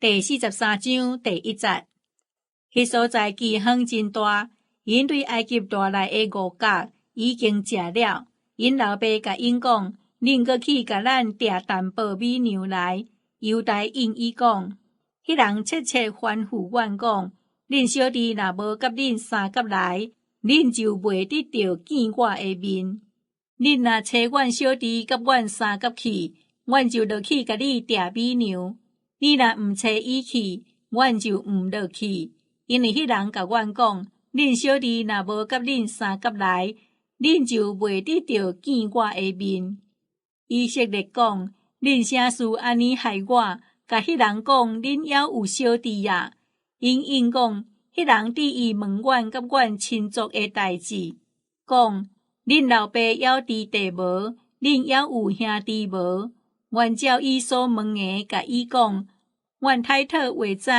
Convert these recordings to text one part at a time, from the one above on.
第43章第1節，迄所在饑荒真大，因對埃及帶來的五穀已經食了。因老爸甲因講，恁閣去甲咱訂淡薄米糧來。猶大應伊講，迄人切切吩咐阮講，恁小弟若無甲恁三甲來，恁就袂得到見我的面。恁若找阮小弟甲阮三甲去，阮就落去甲你訂米糧。你若毋找伊去，阮就毋落去。因為迄人甲阮講，恁小弟若無甲恁三甲來，恁就袂得到見我的面。以色列講，恁啥事安尼害我？甲迄人講，恁還有小弟啊。因應講，迄人佇伊問阮甲阮親族的代志，講，恁老爸還有弟弟無？恁還有兄弟無？阮照伊所問的，甲伊講，阮太太話知，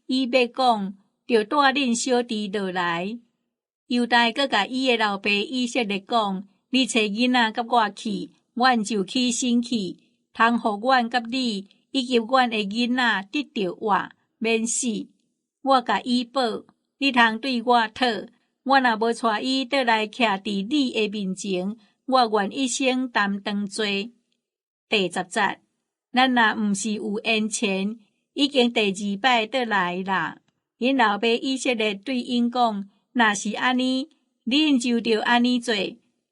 伊要講，就帶恁小弟落來。猶大閣甲伊的老爸以色列講，你找囡仔甲我去，阮就起身去，通互阮甲你，以及阮的囡仔得到活，免死。我甲伊保，你通對我討，我若無帶伊倒來徛佇你的面前，我願一生擔當罪。第10節，咱若毋是有恩錢，已經第2擺倒來啦。因老爸以色列對因講，若是安尼，恁就着安尼做，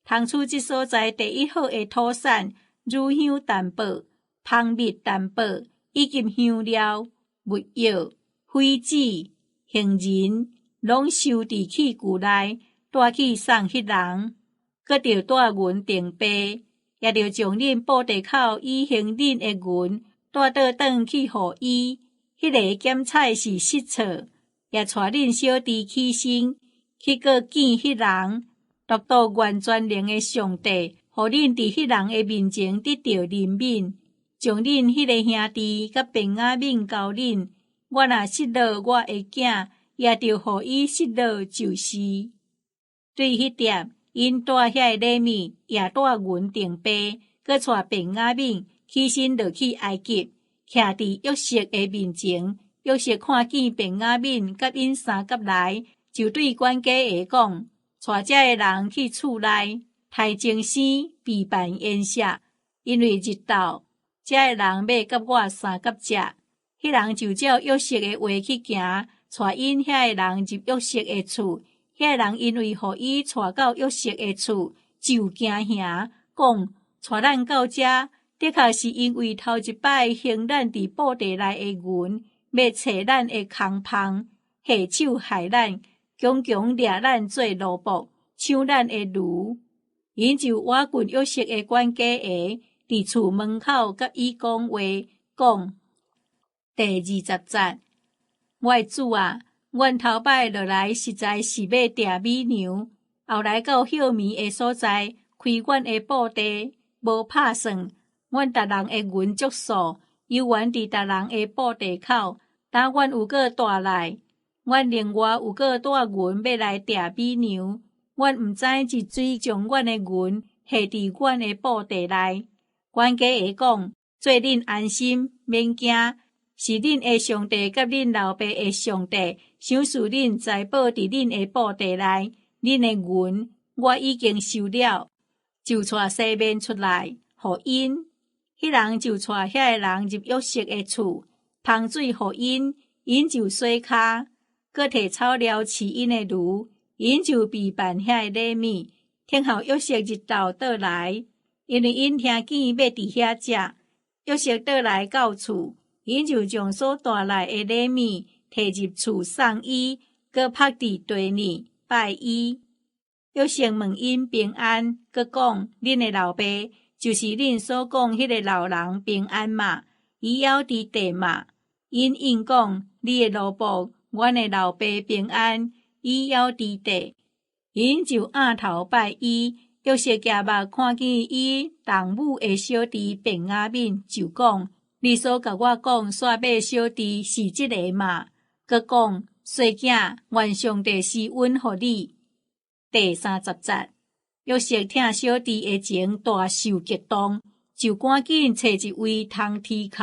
通處即所在第1好的土產，乳香淡薄，蜂蜜淡薄，以及香料、木藥、痱子、杏仁，攏收佇器具內，帶去送迄人，閣着帶銀訂幣，也着將恁布袋口以行恁的銀帶倒轉去互伊。迄個檢菜是失錯，也帶恁小弟起身，去閣見迄人，讀到完全能的上帝，互恁佇迄人的面前得到憐憫，將恁迄個兄弟甲便雅憫交恁。我若失落我的囝，也着互伊失落就是。對迄點，因帶遐個禮物，也帶銀訂幣，閣帶便雅憫起身落去埃及，徛佇約瑟的面前。約瑟看見便雅憫甲因三甲來，就對管家下講，帶這個人去厝內，刣精生備辦宴席，因為日到，這個人要甲我三甲食。迄人就照約瑟的話去行，帶因遐個人入約瑟的厝。遐個人因為互伊帶到約瑟的厝，就驚嚇，講，帶咱到這，的確是因為頭一擺行咱佇布袋內的銀，要找咱的空芳，下手害咱，強強掠咱做奴僕，搶咱的驢。因就挖滾約瑟的管家下，佇厝門口甲伊講話，講。第20節，我的主啊，阮頭擺落來實在是要訂米糧，後來到歇眠的所在，開阮的布袋，無拍算，阮逐人的銀足數，猶原佇逐人的布袋口，但阮有閣帶來，阮另外有閣帶銀要來訂米糧，阮毋知一水將阮的銀下佇阮的布袋內。管家下講，做恁安心，免驚。是恁的上帝甲恁老爸的上帝，想使恁財寶佇恁的布袋內，恁的銀我已經收了，就帶西面出來，互因。迄人就帶遐個人入約瑟的厝，捧水互因，因就洗骹，閣摕草料飼因的驢，因就備辦遐個禮物，聽候約瑟日頭倒來，因為因聽見要佇遐食，約瑟倒來到厝。因就將所帶來的禮物摕入厝送伊，閣拍佇地裡拜伊。約瑟問因平安，閣講恁的老爸就是恁所講迄個老人平安嘛？伊還有佇地嘛？因應講你的奴僕，阮的老爸平安，伊還有佇地。因就仰頭拜伊。約瑟夾目看見伊同母的小弟便雅憫，就講。你所甲我講煞買小弟是這個嘛？閣講細囝，願上帝施恩予你。第30節，約瑟聽小弟的情大受激動，就趕緊找一位通啼哭，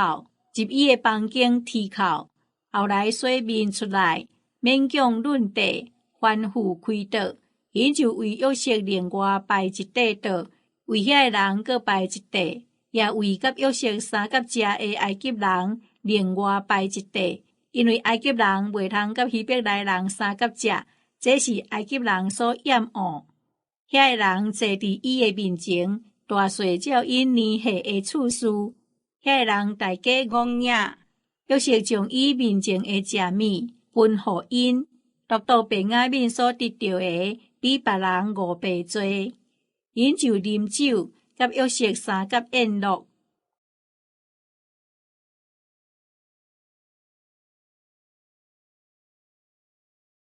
入伊的房間啼哭。后来洗面出来，勉强论地，反复开刀，因就为约瑟另外摆一块桌，为遐个人各摆一块，也为甲约瑟相甲食的埃及人另外摆一块，因为埃及人袂通甲希伯来人相甲食，这是埃及人所厌恶。遐个人坐伫伊的面前，大细照因年岁的次序。遐个人大家戆影，约瑟将伊面前的食物分互因，独独便雅悯所得到的比别人5倍多。因就啉酒，甲约瑟相甲宴乐，